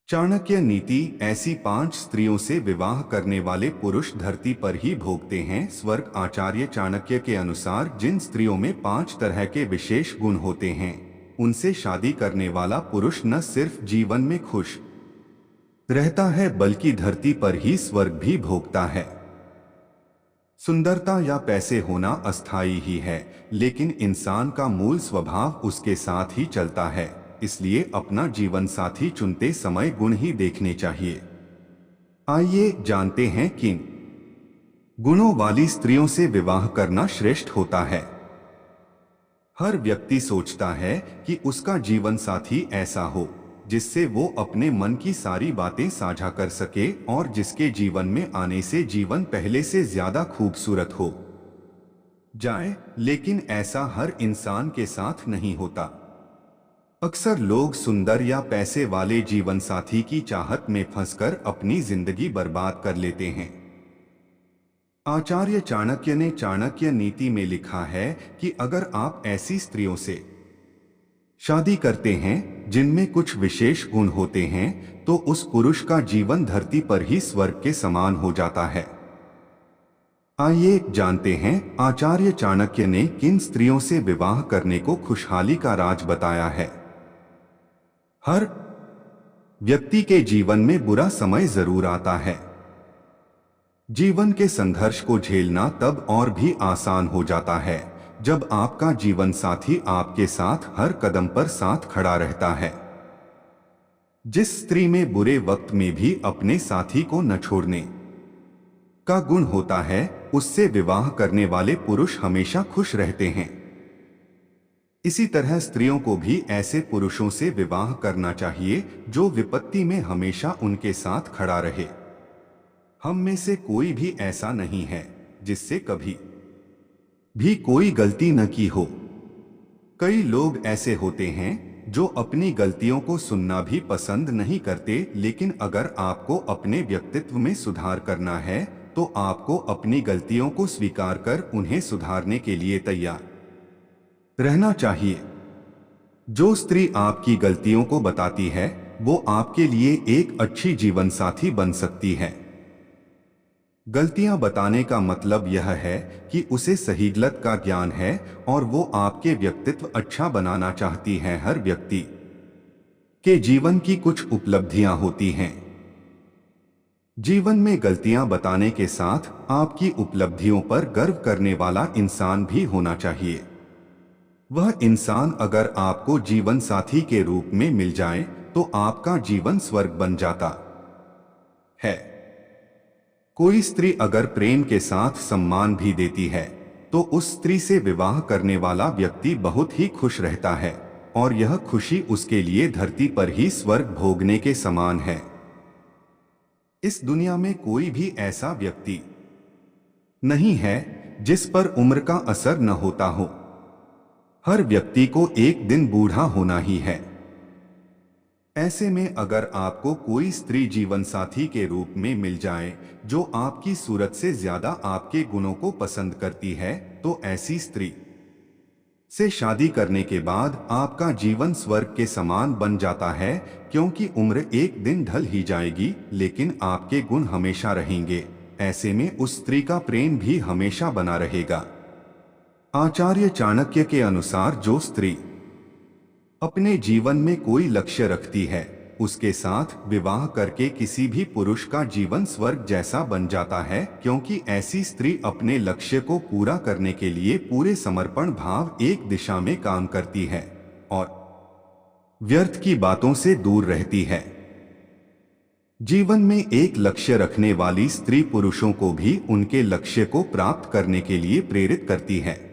चाणक्य नीति ऐसी 5 स्त्रियों से विवाह करने वाले पुरुष धरती पर ही भोगते हैं स्वर्ग। आचार्य चाणक्य के अनुसार जिन स्त्रियों में 5 तरह के विशेष गुण होते हैं उनसे शादी करने वाला पुरुष न सिर्फ जीवन में खुश रहता है बल्कि धरती पर ही स्वर्ग भी भोगता है। सुंदरता या पैसे होना अस्थायी ही है, लेकिन इंसान का मूल स्वभाव उसके साथ ही चलता है। इसलिए अपना जीवन साथी चुनते समय गुण ही देखने चाहिए। आइए जानते हैं किन गुणों वाली स्त्रियों से विवाह करना श्रेष्ठ होता है। हर व्यक्ति सोचता है कि उसका जीवन साथी ऐसा हो जिससे वो अपने मन की सारी बातें साझा कर सके और जिसके जीवन में आने से जीवन पहले से ज्यादा खूबसूरत हो जाए, लेकिन ऐसा हर इंसान के साथ नहीं होता। अक्सर लोग सुंदर या पैसे वाले जीवन साथी की चाहत में फंसकर अपनी जिंदगी बर्बाद कर लेते हैं। आचार्य चाणक्य ने चाणक्य नीति में लिखा है कि अगर आप ऐसी स्त्रियों से शादी करते हैं जिनमें कुछ विशेष गुण होते हैं तो उस पुरुष का जीवन धरती पर ही स्वर्ग के समान हो जाता है। आइए जानते हैं आचार्य चाणक्य ने किन स्त्रियों से विवाह करने को खुशहाली का राज बताया है। हर व्यक्ति के जीवन में बुरा समय जरूर आता है। जीवन के संघर्ष को झेलना तब और भी आसान हो जाता है जब आपका जीवन साथी आपके साथ हर कदम पर साथ खड़ा रहता है। जिस स्त्री में बुरे वक्त में भी अपने साथी को न छोड़ने का गुण होता है उससे विवाह करने वाले पुरुष हमेशा खुश रहते हैं। इसी तरह स्त्रियों को भी ऐसे पुरुषों से विवाह करना चाहिए जो विपत्ति में हमेशा उनके साथ खड़ा रहे। हम में से कोई भी ऐसा नहीं है जिससे कभी भी कोई गलती न की हो। कई लोग ऐसे होते हैं जो अपनी गलतियों को सुनना भी पसंद नहीं करते, लेकिन अगर आपको अपने व्यक्तित्व में सुधार करना है तो आपको अपनी गलतियों को स्वीकार कर उन्हें सुधारने के लिए तैयार रहना चाहिए। जो स्त्री आपकी गलतियों को बताती है वो आपके लिए एक अच्छी जीवन साथी बन सकती है। गलतियां बताने का मतलब यह है कि उसे सही गलत का ज्ञान है और वो आपके व्यक्तित्व अच्छा बनाना चाहती है। हर व्यक्ति के जीवन की कुछ उपलब्धियां होती हैं। जीवन में गलतियां बताने के साथ आपकी उपलब्धियों पर गर्व करने वाला इंसान भी होना चाहिए। वह इंसान अगर आपको जीवन साथी के रूप में मिल जाए तो आपका जीवन स्वर्ग बन जाता है। कोई स्त्री अगर प्रेम के साथ सम्मान भी देती है तो उस स्त्री से विवाह करने वाला व्यक्ति बहुत ही खुश रहता है और यह खुशी उसके लिए धरती पर ही स्वर्ग भोगने के समान है। इस दुनिया में कोई भी ऐसा व्यक्ति नहीं है जिस पर उम्र का असर न होता हो। हर व्यक्ति को एक दिन बूढ़ा होना ही है। ऐसे में अगर आपको कोई स्त्री जीवन साथी के रूप में मिल जाए जो आपकी सूरत से ज्यादा आपके गुणों को पसंद करती है तो ऐसी स्त्री से शादी करने के बाद आपका जीवन स्वर्ग के समान बन जाता है, क्योंकि उम्र एक दिन ढल ही जाएगी लेकिन आपके गुण हमेशा रहेंगे। ऐसे में उस स्त्री का प्रेम भी हमेशा बना रहेगा। आचार्य चाणक्य के अनुसार जो स्त्री अपने जीवन में कोई लक्ष्य रखती है उसके साथ विवाह करके किसी भी पुरुष का जीवन स्वर्ग जैसा बन जाता है, क्योंकि ऐसी स्त्री अपने लक्ष्य को पूरा करने के लिए पूरे समर्पण भाव एक दिशा में काम करती है और व्यर्थ की बातों से दूर रहती है। जीवन में एक लक्ष्य रखने वाली स्त्री पुरुषों को भी उनके लक्ष्य को प्राप्त करने के लिए प्रेरित करती है।